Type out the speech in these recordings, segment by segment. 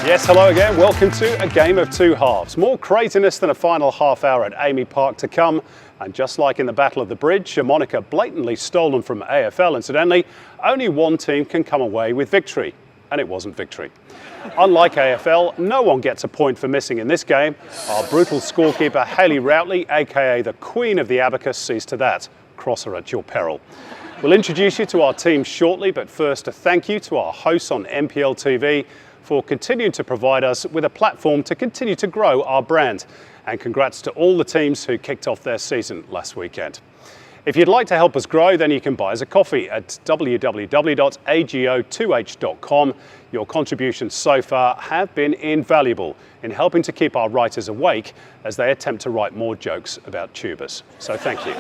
Yes, hello again. Welcome to a Game of Two Halves. More craziness than a final half hour at Amy Park to come. And just like in the Battle of the Bridge, a moniker blatantly stolen from AFL, incidentally, only one team can come away with victory. And it wasn't victory. Unlike AFL, no one gets a point for missing in this game. Our brutal scorekeeper, Hayley Routley, aka the Queen of the Abacus, sees to that. Cross her at your peril. We'll introduce you to our team shortly, but first a thank you to our hosts on MPL TV for continuing to provide us with a platform to continue to grow our brand. And congrats to all the teams who kicked off their season last weekend. If you'd like to help us grow, then you can buy us a coffee at www.ago2h.com. Your contributions so far have been invaluable in helping to keep our writers awake as they attempt to write more jokes about tubers. So thank you.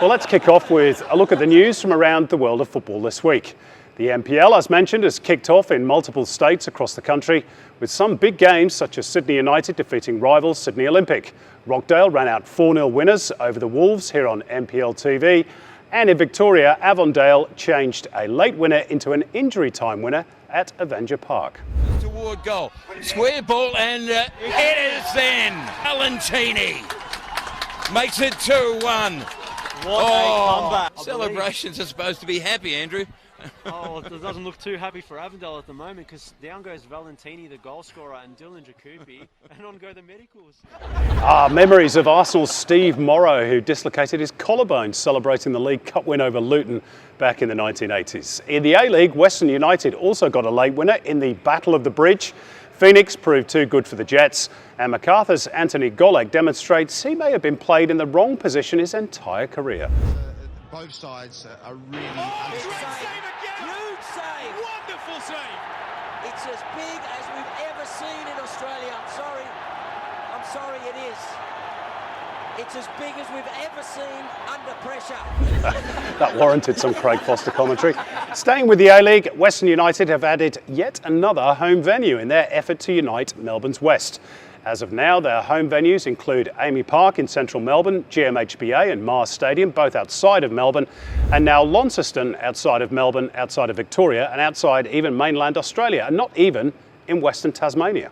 Well, let's kick off with a look at the news from around the world of football this week. The NPL, as mentioned, has kicked off in multiple states across the country with some big games such as Sydney United defeating rivals Sydney Olympic. Rockdale ran out 4-0 winners over the Wolves here on MPL TV. And in Victoria, Avondale changed a late winner into an injury time winner at Avenger Park. Toward goal. Square ball and it is then. Valentini makes it 2-1. What a comeback. Celebrations are supposed to be happy, Andrew. Oh, it doesn't look too happy for Avondale at the moment because down goes Valentini, the goal scorer, and Dylan Jacoby, and on go the medicals. Memories of Arsenal's Steve Morrow, who dislocated his collarbone celebrating the League Cup win over Luton back in the 1980s. In the A-League, Western United also got a late winner in the Battle of the Bridge. Phoenix proved too good for the Jets, and MacArthur's Anthony Golec demonstrates he may have been played in the wrong position his entire career. Both sides are really... Huge save! Wonderful save! It's as big as we've ever seen in Australia. I'm sorry, it is. It's as big as we've ever seen under pressure. That warranted some Craig Foster commentary. Staying with the A-League, Western United have added yet another home venue in their effort to unite Melbourne's West. As of now, their home venues include Amy Park in central Melbourne, GMHBA and Mars Stadium, both outside of Melbourne, and now Launceston outside of Melbourne, outside of Victoria, and outside even mainland Australia, and not even in Western Tasmania.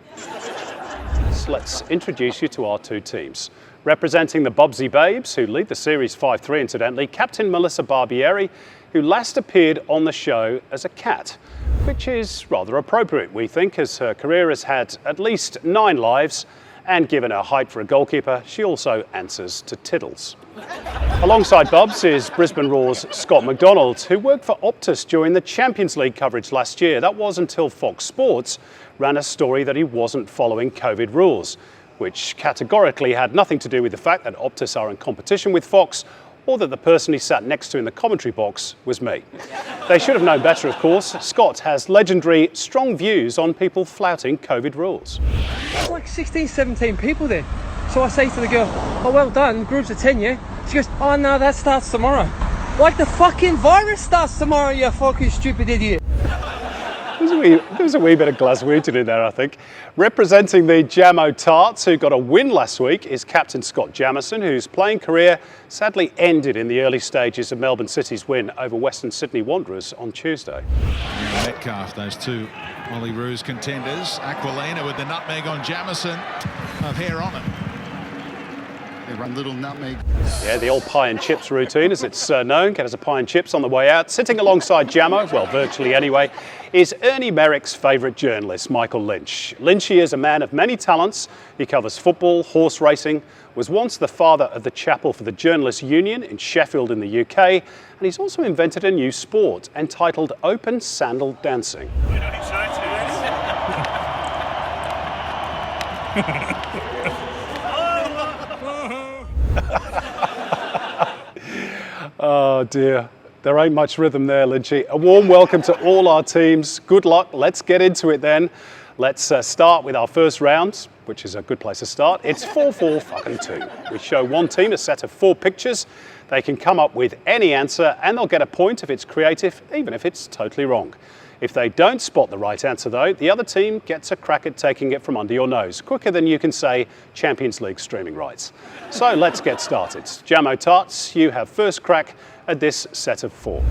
So let's introduce you to our two teams. Representing the Bobsy Babes, who lead the Series 5-3 incidentally, Captain Melissa Barbieri, who last appeared on the show as a cat, which is rather appropriate, we think, as her career has had at least 9 lives, and given her height for a goalkeeper, she also answers to tiddles. Alongside Bubs is Brisbane Roar's Scott McDonald, who worked for Optus during the Champions League coverage last year. That was until Fox Sports ran a story that he wasn't following COVID rules, which categorically had nothing to do with the fact that Optus are in competition with Fox, or that the person he sat next to in the commentary box was me. They should have known better, of course. Scott has legendary strong views on people flouting COVID rules. There's like 16, 17 people there. So I say to the girl, oh, well done, groups of 10, yeah? She goes, oh no, that starts tomorrow. Like the fucking virus starts tomorrow, you fucking stupid idiot. There's a wee bit of Glaswegian in there, I think. Representing the Jamo Tarts, who got a win last week, is Captain Scott Jamieson, whose playing career sadly ended in the early stages of Melbourne City's win over Western Sydney Wanderers on Tuesday. Metcalf, those two Ollie Roos contenders. Aquilina with the nutmeg on Jamieson, of hair on it. They run little nutmeg. Yeah, the old pie and chips routine, as it's known. Get us a pie and chips on the way out. Sitting alongside Jamo, well, virtually anyway, is Ernie Merrick's favourite journalist, Michael Lynch. Lynchy is a man of many talents. He covers football, horse racing, was once the father of the chapel for the Journalists Union in Sheffield in the UK, and he's also invented a new sport entitled Open Sandal Dancing. Oh dear, there ain't much rhythm there, Lynchy. A warm welcome to all our teams. Good luck. Let's get into it then. Let's start with our first round, which is a good place to start. It's 4-4-2. We show one team a set of 4 pictures. They can come up with any answer and they'll get a point if it's creative, even if it's totally wrong. If they don't spot the right answer though, the other team gets a crack at taking it from under your nose, quicker than you can say Champions League streaming rights. So let's get started. Jamo Tarts, you have first crack at this set of 4.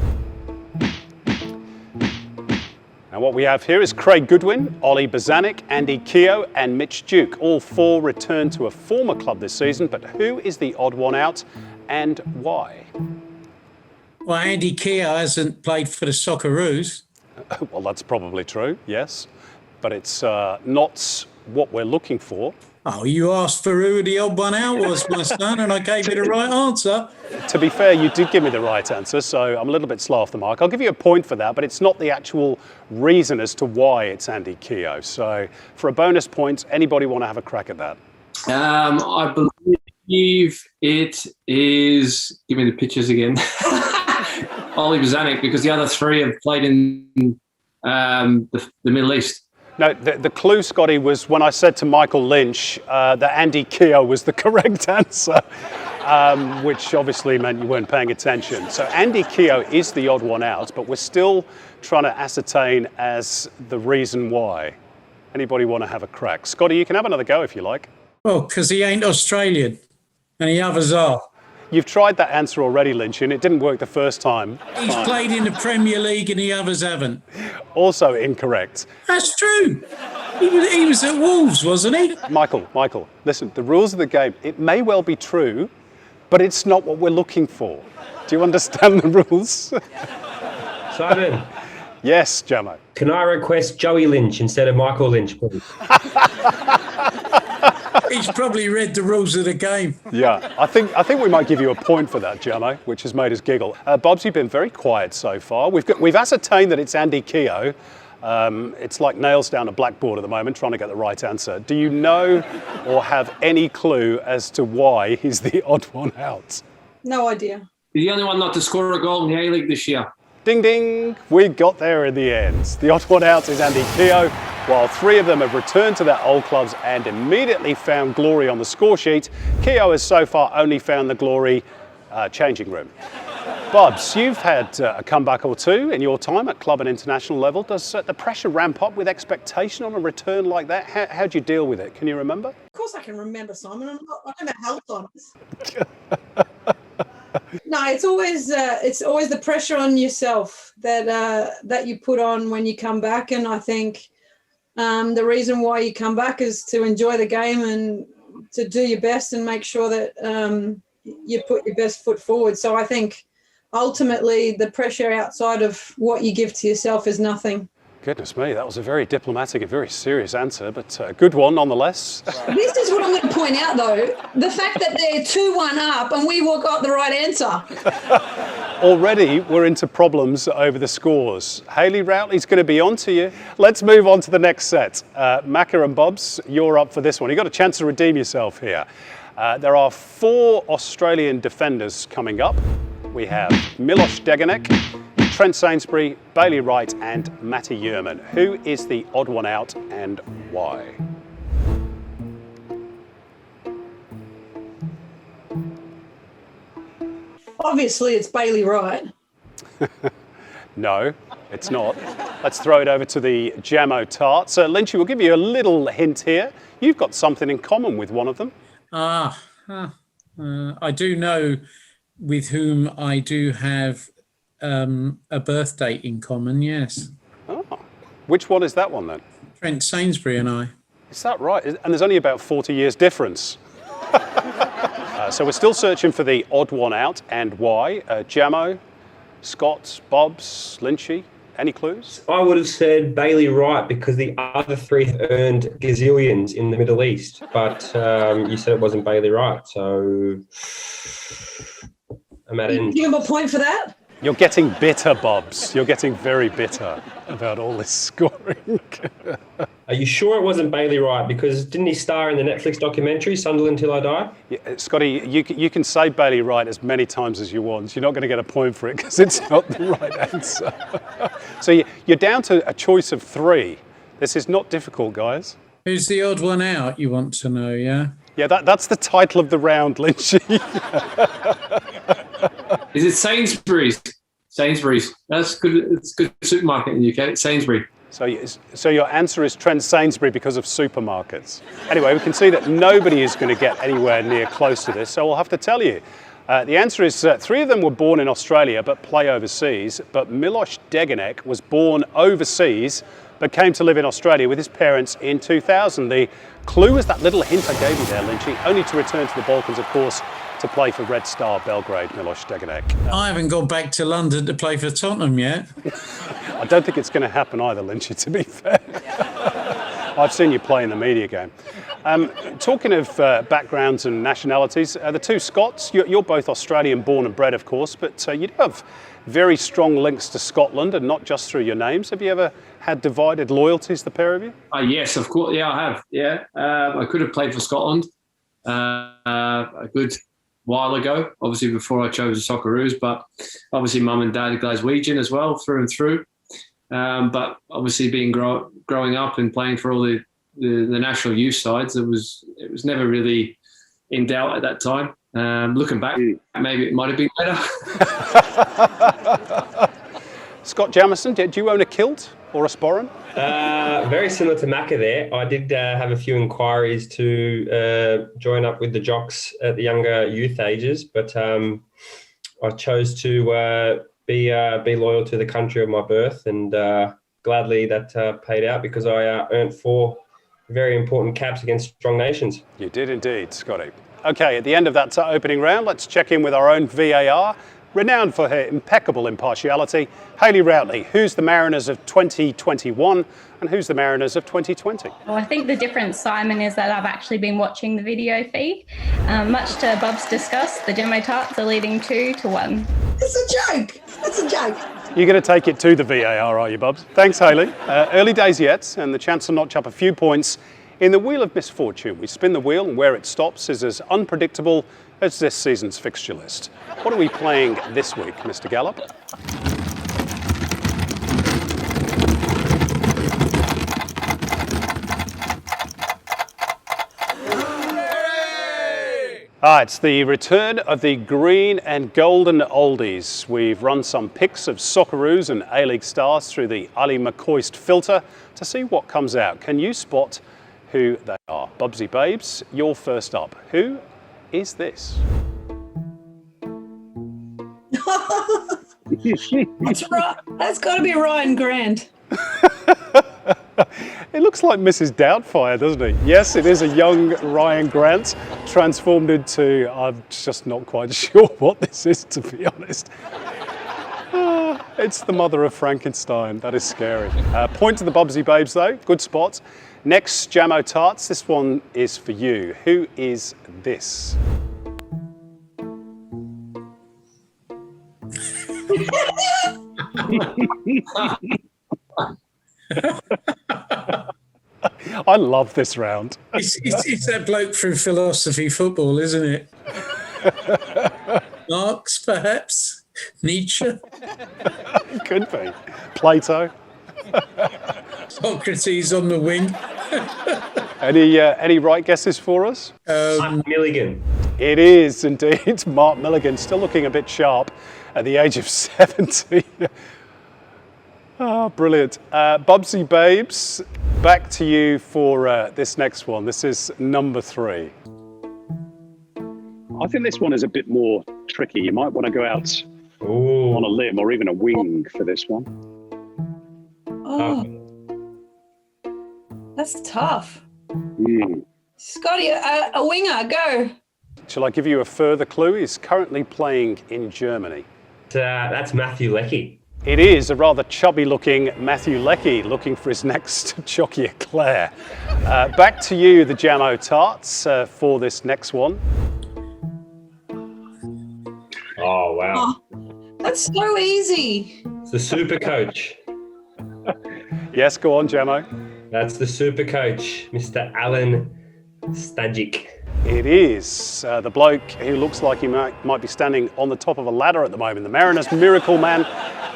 And what we have here is Craig Goodwin, Ollie Bozanic, Andy Keogh and Mitch Duke. All four returned to a former club this season, but who is the odd one out and why? Well, Andy Keogh hasn't played for the Socceroos. Well, that's probably true, yes. But it's not what we're looking for. Oh, you asked for who the odd one out was, my son, and I gave you the right answer. To be fair, you did give me the right answer, so I'm a little bit slow off the mark. I'll give you a point for that, but it's not the actual reason as to why it's Andy Keogh. So for a bonus point, anybody want to have a crack at that? I believe it is, give me the pictures again, Ollie Bozanic, because the other three have played in the Middle East. No, the clue, Scotty, was when I said to Michael Lynch that Andy Keogh was the correct answer, which obviously meant you weren't paying attention. So Andy Keogh is the odd one out, but we're still trying to ascertain as the reason why. Anybody want to have a crack? Scotty, you can have another go if you like. Well, because he ain't Australian, and the others are. You've tried that answer already, Lynch, and it didn't work the first time. He's played in the Premier League and the others haven't. Also incorrect. That's true. He was at Wolves, wasn't he? Michael, listen, the rules of the game, it may well be true, but it's not what we're looking for. Do you understand the rules? Simon. Yes, Jamo. Can I request Joey Lynch instead of Michael Lynch, please? He's probably read the rules of the game. Yeah, I think we might give you a point for that, Jamo, which has made us giggle. Bobs, you've been very quiet so far. We've ascertained that it's Andy Keogh. It's like nails down a blackboard at the moment, trying to get the right answer. Do you know or have any clue as to why he's the odd one out? No idea. He's the only one not to score a goal in the A-League this year. Ding, ding, we got there in the end. The odd one out is Andy Keogh, while three of them have returned to their old clubs and immediately found glory on the score sheet. Keogh has so far only found the glory changing room. Bobs, you've had a comeback or two in your time at club and international level. Does the pressure ramp up with expectation on a return like that? How do you deal with it? Can you remember? Of course I can remember, Simon. I don't have Alzheimer's. No, it's always the pressure on yourself that you put on when you come back, and I think the reason why you come back is to enjoy the game and to do your best and make sure that you put your best foot forward. So I think ultimately the pressure outside of what you give to yourself is nothing. Goodness me, that was a very diplomatic and very serious answer, but a good one nonetheless. This is what I'm going to point out, though. The fact that they're 2-1 up and we all got the right answer. Already we're into problems over the scores. Hayley Routley's going to be on to you. Let's move on to the next set. Macca and Bobs, you're up for this one. You've got a chance to redeem yourself here. There are 4 Australian defenders coming up. We have Miloš Degenek, Trent Sainsbury, Bailey Wright and Matty Yerman. Who is the odd one out and why? Obviously, it's Bailey Wright. No, it's not. Let's throw it over to the Jamo Tarts. So, Lynchy, we'll give you a little hint here. You've got something in common with one of them. I do know with whom I do have a birth date in common, yes. Oh, which one is that one then? Trent Sainsbury and I. Is that right? And there's only about 40 years difference. So we're still searching for the odd one out and why. Jamo, Scott, Bobs, Lynchy, any clues? I would have said Bailey Wright because the other 3 have earned gazillions in the Middle East, but you said it wasn't Bailey Wright, so I'm at in. Give him a point for that? You're getting bitter, Bobs. You're getting very bitter about all this scoring. Are you sure it wasn't Bailey Wright? Because didn't he star in the Netflix documentary, Sunderland Till I Die? Yeah, Scotty, you can say Bailey Wright as many times as you want. You're not going to get a point for it because it's not the right answer. So you're down to a choice of 3. This is not difficult, guys. Who's the odd one out, you want to know, yeah? Yeah, that's the title of the round, Lynchy. Is it Sainsbury's? Sainsbury's. That's good. It's a good supermarket in the UK. It's Sainsbury. So your answer is Trent Sainsbury because of supermarkets. Anyway, we can see that nobody is going to get anywhere near close to this, so we'll have to tell you. The answer is 3 of them were born in Australia but play overseas, but Miloš Degenek was born overseas but came to live in Australia with his parents in 2000. The clue was that little hint I gave you there, Lynchy, only to return to the Balkans, of course, to play for Red Star Belgrade, Miloš Degenek. I haven't gone back to London to play for Tottenham yet. I don't think it's going to happen either, Lynchy, to be fair. I've seen you play in the media game. Talking of backgrounds and nationalities, the 2 Scots, you're both Australian born and bred, of course, but you do have very strong links to Scotland, and not just through your names. Have you ever had divided loyalties, the pair of you? Yes, of course. Yeah, I have. Yeah, I could have played for Scotland a good while ago, obviously before I chose the Socceroos, but obviously mum and dad are Glaswegian as well, through and through. But obviously being growing up and playing for all the national youth sides, it was never really in doubt at that time. Looking back, maybe it might have been better. Scott Jamieson, did you own a kilt or a sporran? Very similar to Macca there. I did have a few inquiries to join up with the jocks at the younger youth ages, but I chose to be loyal to the country of my birth, and gladly that paid out because I earned 4 very important caps against strong nations. You did indeed, Scotty. Okay, at the end of that opening round, let's check in with our own VAR. Renowned for her impeccable impartiality, Hayley Routley, who's the Mariners of 2021 and who's the Mariners of 2020? Well, I think the difference, Simon, is that I've actually been watching the video feed. Much to Bob's disgust, the Demo Tarts are leading 2-1. It's a joke. It's a joke. You're going to take it to the VAR, are you, Bubs? Thanks, Hayley. Early days yet, and the chance to notch up a few points in the wheel of misfortune. We spin the wheel, and where it stops is as unpredictable as this season's fixture list. What are we playing this week, Mr. Gallup? It's the return of the Green and Golden Oldies. We've run some pics of Socceroos and A-League stars through the Ali McCoist filter to see what comes out. Can you spot who they are? Bubsy Babes, you're first up. Who is this? That's got to be Ryan Grant. It looks like Mrs. Doubtfire, doesn't it? Yes, it is a young Ryan Grant transformed into, I'm just not quite sure what this is, to be honest. It's the mother of Frankenstein. That is scary. Point to the Bubsy Babes, though. Good spot. Next, Jamo Tarts. This one is for you. Who is this? I love this round. It's that bloke from philosophy football, isn't it? Marx, perhaps? Nietzsche? Could be. Plato. Socrates on the wing. Any right guesses for us? Milligan. It is indeed Mark Milligan, still looking a bit sharp at the age of 70. Oh, brilliant. Bubsy Babes, back to you for this next one. This is number 3. I think this one is a bit more tricky. You might want to go out on a limb or even a wing for this one. Oh, that's tough. Mm. Scotty, a winger, go. Shall I give you a further clue? He's currently playing in Germany. That's Matthew Leckie. It is a rather chubby-looking Matthew Leckie looking for his next jockey eclair. Back to you, the Jamo Tarts, for this next one. Oh, wow. Oh, that's so easy. It's the super coach. Yes, go on, Jamo. That's the super coach, Mr. Alan Stajic. It is the bloke who looks like he might be standing on the top of a ladder at the moment. The Mariners' miracle man,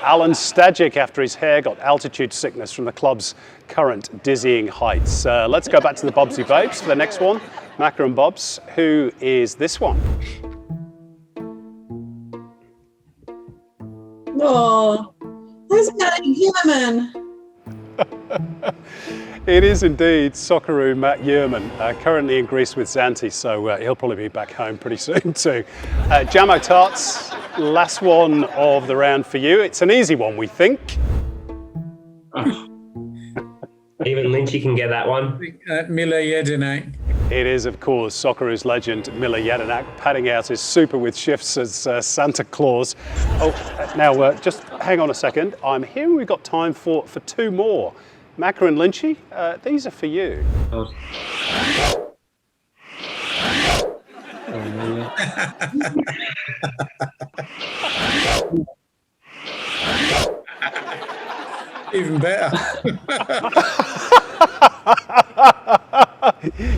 Alan Stajic, after his hair got altitude sickness from the club's current dizzying heights. Let's go back to the Bubsy Babes for the next one. Macca and Bobs, who is this one? Oh, who's Gary Gilliman? It is indeed Socceroo Matt Yearman, currently in Greece with Xanthi, so he'll probably be back home pretty soon too. Jamo Tarts, last one of the round for you. It's an easy one, we think. Even Lynchy can get that one. Miller Jedinak. It is, of course, Socceroos legend Miller Jedinak padding out his super with shifts as Santa Claus. Oh, now just hang on a second. I'm hearing we've got time for two more. Macca and Lynchy, these are for you. Even better.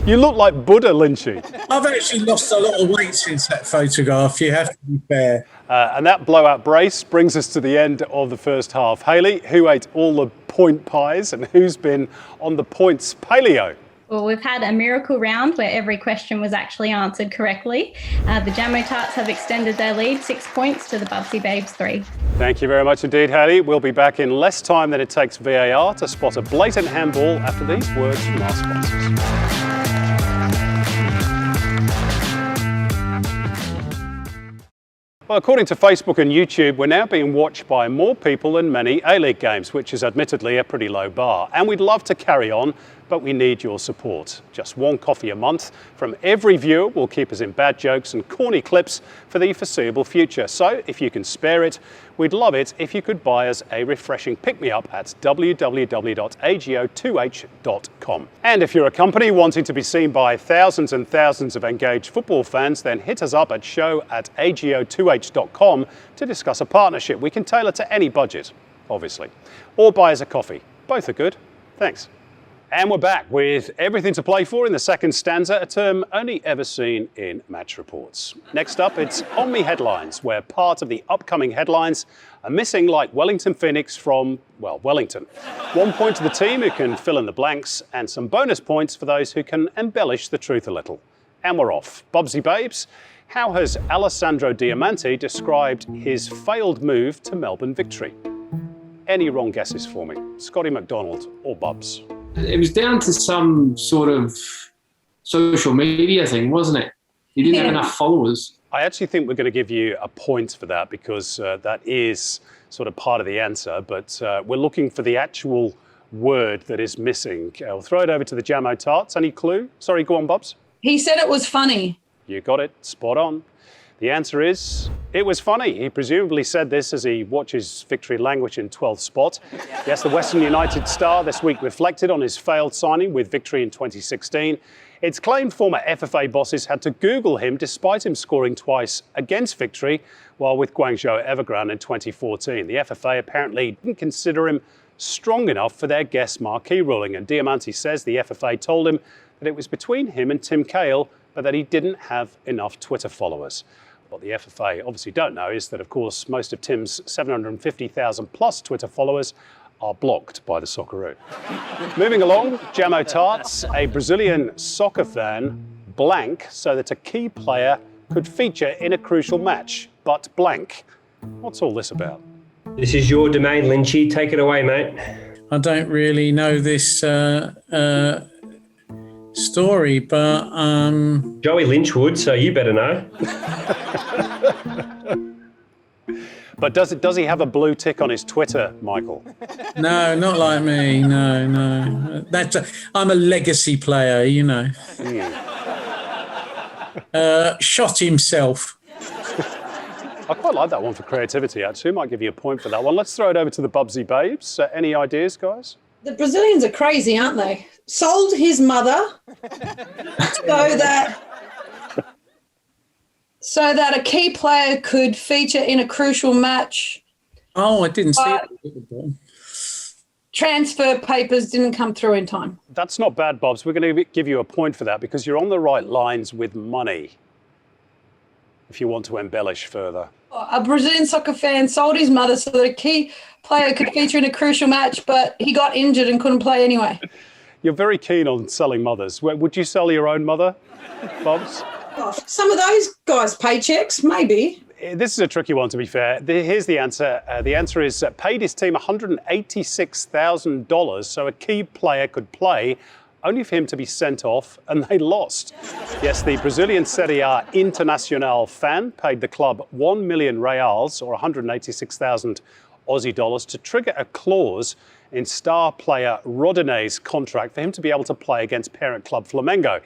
You look like Buddha, Lynchy. I've actually lost a lot of weight since that photograph, you have to be fair. And that blowout brace brings us to the end of the first half. Hayley, who ate all the point pies and who's been on the points paleo? Well, we've had a miracle round where every question was actually answered correctly. The Jamo Tarts have extended their lead 6 points to the Bubsy Babes 3. Thank you very much indeed, Hayley. We'll be back in less time than it takes VAR to spot a blatant handball after these words from our sponsors. Well, according to Facebook and YouTube, we're now being watched by more people than many A-League games, which is admittedly a pretty low bar. And we'd love to carry on, but we need your support. Just one coffee a month from every viewer will keep us in bad jokes and corny clips for the foreseeable future. So if you can spare it, we'd love it if you could buy us a refreshing pick-me-up at www.agio2h.com. And if you're a company wanting to be seen by thousands and thousands of engaged football fans, then hit us up at show@agio2h.com to discuss a partnership we can tailor to any budget, obviously. Or buy us a coffee. Both are good. Thanks. And we're back with everything to play for in the second stanza, a term only ever seen in match reports. Next up, it's On Me Headlines, where part of the upcoming headlines are missing, like Wellington Phoenix from, well, Wellington. 1 point to the team who can fill in the blanks, and some bonus points for those who can embellish the truth a little. And we're off. Bubsy Babes, how has Alessandro Diamanti described his failed move to Melbourne victory? Any wrong guesses for me? Scotty McDonald or Bubs? It was down to some sort of social media thing, wasn't it? He didn't have enough followers. I actually think we're going to give you a point for that because that is sort of part of the answer, but we're looking for the actual word that is missing. I'll throw it over to the Jamo Tarts. Any clue? Sorry, go on, Bubs. He said it was funny. You got it. Spot on. The answer is, it was funny. He presumably said this as he watches victory languish in 12th spot. Yes, the Western United star this week reflected on his failed signing with victory in 2016. It's claimed former FFA bosses had to Google him despite him scoring twice against victory while with Guangzhou Evergrande in 2014. The FFA apparently didn't consider him strong enough for their guest marquee ruling, and Diamanti says the FFA told him that it was between him and Tim Cahill, but that he didn't have enough Twitter followers. What the FFA obviously don't know is that, of course, most of Tim's 750,000 plus Twitter followers are blocked by the Socceroo. Moving along, Jamo Tarts, a Brazilian soccer fan, blank so that a key player could feature in a crucial match, but blank. What's all this about? This is your domain, Lynchy. Take it away, mate. I don't really know this story, but Joey Lynch would, so you better know. But does he have a blue tick on his Twitter, Michael? No, not like me. No. I'm a legacy player, you know. Shot himself. I quite like that one for creativity, actually. Might give you a point for that one. Let's throw it over to the Bubsy Babes. Any ideas, guys? The Brazilians are crazy, aren't they? Sold his mother so that a key player could feature in a crucial match. Oh, I didn't see it. Transfer papers didn't come through in time. That's not bad, Bobs. We're going to give you a point for that because you're on the right lines with money, if you want to embellish further. A Brazilian soccer fan sold his mother so that a key player could feature in a crucial match, but he got injured and couldn't play anyway. You're very keen on selling mothers. Would you sell your own mother, Bobs? Oh, some of those guys' paychecks, maybe. This is a tricky one, to be fair. Here's the answer. The answer is paid his team $186,000 so a key player could play, only for him to be sent off, and they lost. Yes, the Brazilian Serie A Internacional fan paid the club 1 million reals, or 186,000 Aussie dollars, to trigger a clause in star player Rodinei's contract for him to be able to play against parent club Flamengo.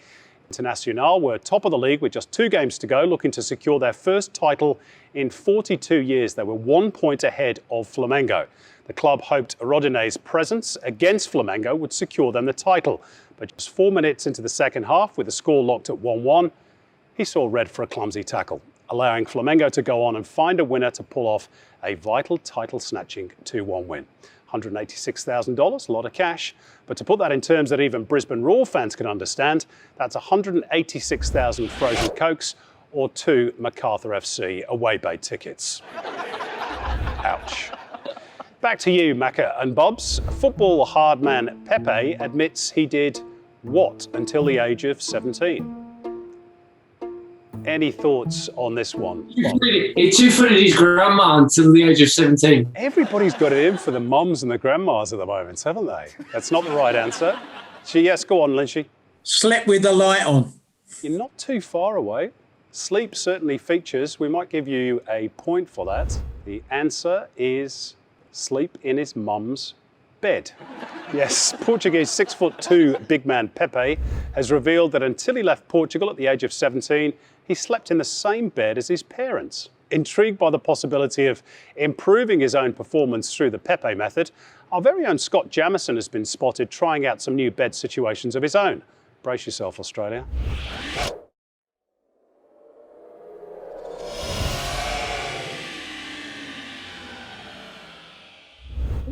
Internacional were top of the league with just 2 games to go, looking to secure their first title in 42 years. They were 1 point ahead of Flamengo. The club hoped Rodinei's presence against Flamengo would secure them the title. But just 4 minutes into the second half, with the score locked at 1-1, he saw red for a clumsy tackle, allowing Flamengo to go on and find a winner to pull off a vital title-snatching 2-1 win. $186,000, a lot of cash. But to put that in terms that even Brisbane Roar fans can understand, that's 186,000 frozen Cokes or 2 MacArthur FC away bay tickets. Ouch. Back to you, Macca and Bobs. Football hard man Pepe admits he did what until the age of 17? Any thoughts on this one? He two-footed his grandma until the age of 17. Everybody's got it in for the mums and the grandmas at the moment, haven't they? That's not the right answer. Yes, go on, Lynchy. Slept with the light on. You're not too far away. Sleep certainly features. We might give you a point for that. The answer is sleep in his mum's bed. Yes, Portuguese 6'2" big man Pepe has revealed that until he left Portugal at the age of 17, he slept in the same bed as his parents. Intrigued by the possibility of improving his own performance through the Pepe method, our very own Scott Jamieson has been spotted trying out some new bed situations of his own. Brace yourself, Australia.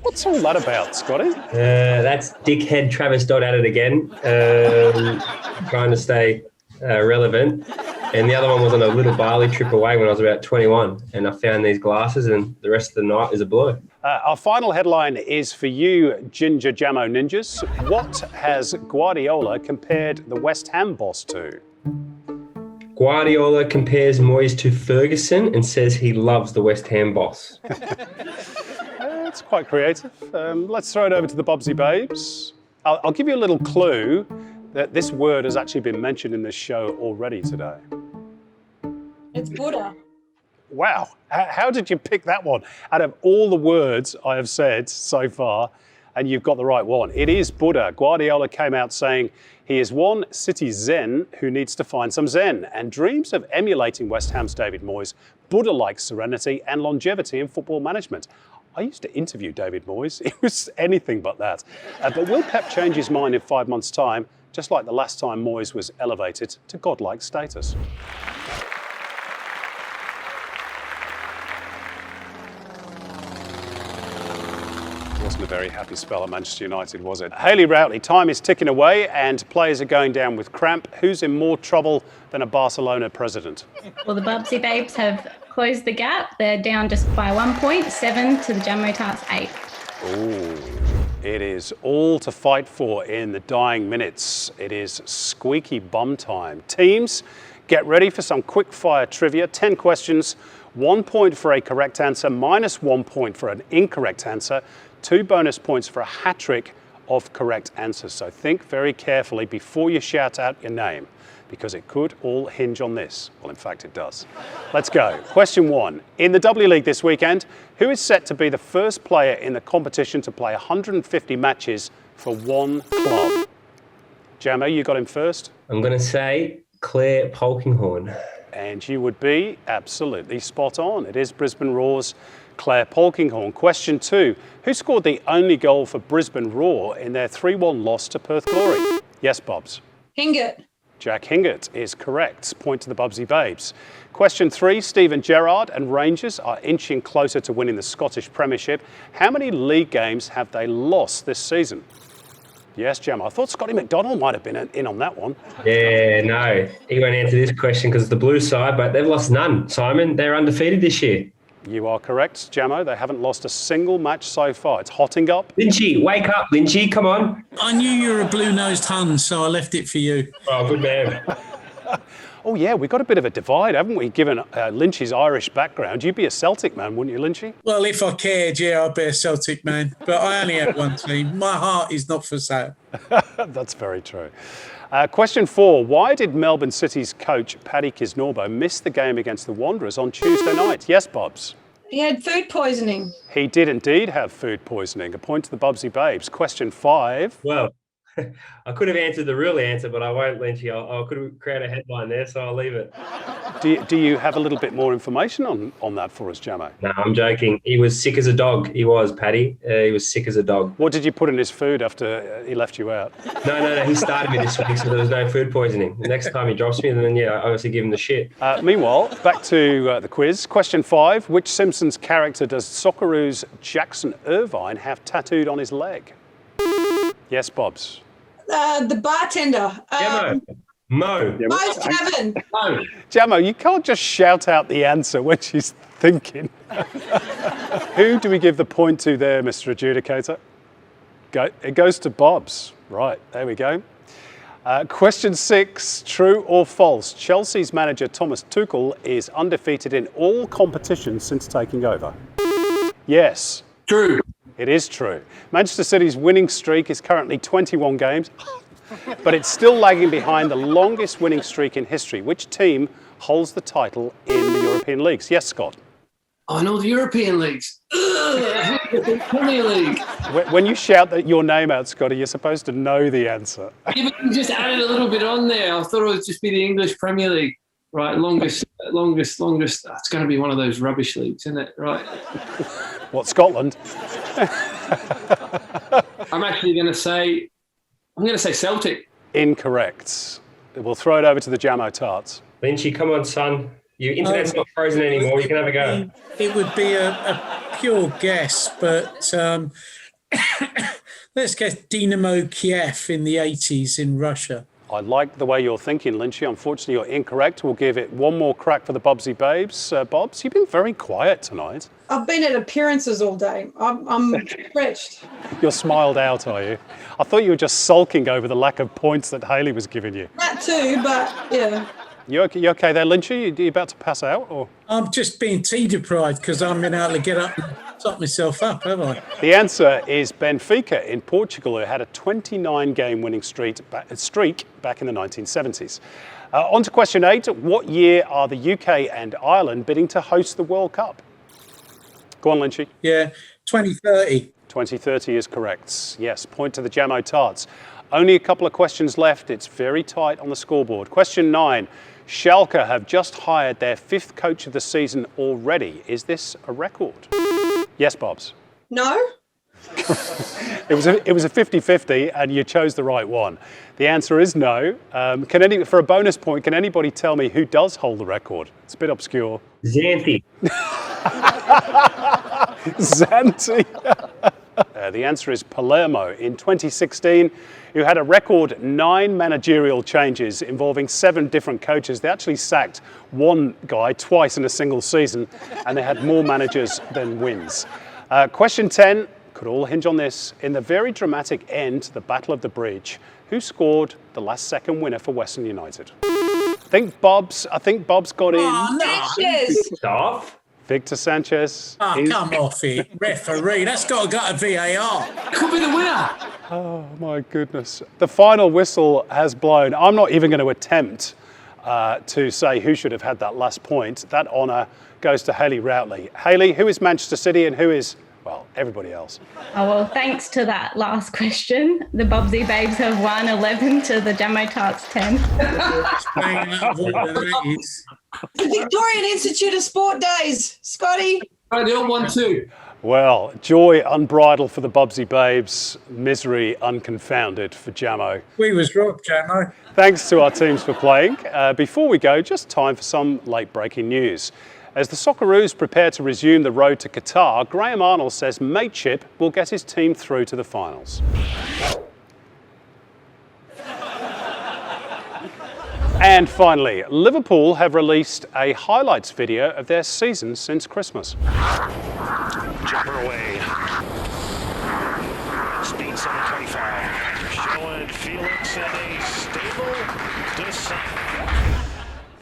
What's all that about, Scotty? That's dickhead Travis Dodd at it again, trying to stay relevant. And the other one was on a little Bali trip away when I was about 21, and I found these glasses, and the rest of the night is a blur. Our final headline is for you, Ginger Jammo Ninjas. What has Guardiola compared the West Ham boss to? Guardiola compares Moyes to Ferguson and says he loves the West Ham boss. That's quite creative. Let's throw it over to the Bobsy Babes. I'll give you a little clue that this word has actually been mentioned in this show already today. It's Buddha. Wow. How did you pick that one? Out of all the words I have said so far, and you've got the right one. It is Buddha. Guardiola came out saying he is one city zen who needs to find some zen and dreams of emulating West Ham's David Moyes' Buddha-like serenity and longevity in football management. I used to interview David Moyes. It was anything but that. But will Pep change his mind in 5 months' time, just like the last time Moyes was elevated to godlike status? Wasn't a very happy spell at Manchester United, was it? Hayley Routley, time is ticking away and players are going down with cramp. Who's in more trouble than a Barcelona president? Well, the Bubsy Babes have closed the gap. They're down just by 1 point, 7 to the Jammo Tarts 8. Ooh, it is all to fight for in the dying minutes. It is squeaky bum time. Teams, get ready for some quick fire trivia. 10 questions, 1 point for a correct answer, minus 1 point for an incorrect answer. 2 bonus points for a hat trick of correct answers. So think very carefully before you shout out your name, because it could all hinge on this. Well, in fact, it does. Let's go. Question 1. In the W League this weekend, who is set to be the first player in the competition to play 150 matches for one club? Jammo, you got him first. I'm going to say Claire Polkinghorne. And you would be absolutely spot on. It is Brisbane Roar's Claire Polkinghorne. Question 2. Who scored the only goal for Brisbane Roar in their 3-1 loss to Perth Glory? Yes, Bobs. Hingett. Jack Hingett is correct. Point to the Bubsy Babes. Question 3. Stephen Gerrard and Rangers are inching closer to winning the Scottish Premiership. How many league games have they lost this season? Yes, Jam. I thought Scotty McDonald might have been in on that one. Yeah, no. He won't answer this question because it's the blue side, but they've lost none, Simon. They're undefeated this year. You are correct, Jammo. They haven't lost a single match so far. It's hotting up. Lynchy, wake up, Lynchy. Come on. I knew you were a blue-nosed Hun, so I left it for you. Oh, good man. Oh yeah, we've got a bit of a divide, haven't we, given Lynchy's Irish background? You'd be a Celtic man, wouldn't you, Lynchy? Well, if I cared, yeah, I'd be a Celtic man. But I only have one team. My heart is not for sale. That's very true. Question 4. Why did Melbourne City's coach, Paddy Kisnorbo, miss the game against the Wanderers on Tuesday night? Yes, Bobs? He had food poisoning. He did indeed have food poisoning. A point to the Bobsy Babes. Question 5. Well, I could have answered the real answer, but I won't, Lynchy. I could have created a headline there, so I'll leave it. Do you have a little bit more information on that for us, Jamo? No, I'm joking. He was sick as a dog. He was, Paddy. He was sick as a dog. What did you put in his food after he left you out? No. He started me this week, so there was no food poisoning. The next time he drops me, then, I obviously give him the shit. Meanwhile, back to the quiz. Question 5. Which Simpsons character does Socceroos Jackson Irvine have tattooed on his leg? Yes, Bobs? The bartender. Mo. Mo's Tavern. Mo. Jamo, you can't just shout out the answer when she's thinking. Who do we give the point to there, Mr. Adjudicator? It goes to Bobs. Right, there we go. Question 6, true or false? Chelsea's manager Thomas Tuchel is undefeated in all competitions since taking over. Yes. True. It is true. Manchester City's winning streak is currently 21 games, but it's still lagging behind the longest winning streak in history. Which team holds the title in the European leagues? Yes, Scott? I know the European leagues. The Premier League. When you shout your name out, Scotty, you're supposed to know the answer. You just added a little bit on there. I thought it would just be the English Premier League. Right, longest. It's going to be one of those rubbish leagues, isn't it? Right. What, Scotland? I'm going to say Celtic. Incorrect. We'll throw it over to the Jamo Tarts. Lynchy, come on, son. Your internet's not frozen anymore. You can have a go. It would be a pure guess, but let's guess Dynamo Kiev in the 80s in Russia. I like the way you're thinking, Lynchy. Unfortunately, you're incorrect. We'll give it one more crack for the Bobsy Babes. Bobs, you've been very quiet tonight. I've been at appearances all day. I'm stretched. You're smiled out, are you? I thought you were just sulking over the lack of points that Hayley was giving you. That too, but yeah. You okay there, Lynchy? You about to pass out? Or? I'm just being tea deprived because I haven't been able to get up and top myself up, have I? The answer is Benfica in Portugal, who had a 29-game winning streak back in the 1970s. On to question 8. What year are the UK and Ireland bidding to host the World Cup? Go on, Lynchy. Yeah, 2030. 2030 is correct. Yes, point to the Jamo Tarts. Only a couple of questions left. It's very tight on the scoreboard. Question 9. Schalke have just hired their 5th coach of the season already. Is this a record? Yes, Bobs. No. It was a 50-50 and you chose the right one. The answer is no. For a bonus point, can anybody tell me who does hold the record? It's a bit obscure. Xanthi. Xanthi. The answer is Palermo in 2016, who had a record 9 managerial changes involving 7 different coaches. They actually sacked one guy twice in a single season, and they had more managers than wins. Question 10 could all hinge on this. In the very dramatic end to the Battle of the Bridge, who scored the last-second winner for Western United? I think Bob's got in. Oh, Sanchez. Stop. Victor Sanchez. Oh, come off it, referee. That's got to go to VAR. Could be the winner. Oh, my goodness. The final whistle has blown. I'm not even going to attempt to say who should have had that last point. That honour goes to Hayley Routley. Hayley, who is Manchester City and who is, well, everybody else? Oh, well, thanks to that last question, the Bobsy Babes have won 11 to the Jamo Tarts 10. The Victorian Institute of Sport Days, Scotty. Oh, they all won too. Well, joy unbridled for the Bobsy Babes, misery unconfounded for Jamo. We was robbed, Jamo. Thanks to our teams for playing. Before we go, just time for some late-breaking news. As the Socceroos prepare to resume the road to Qatar, Graham Arnold says mateship will get his team through to the finals. And finally, Liverpool have released a highlights video of their season since Christmas. Jumper away. Speed 725. Showing Felix and a stable descent.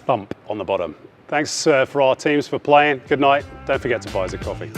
bump on the bottom. Thanks for our teams for playing. Good night. Don't forget to buy us a coffee.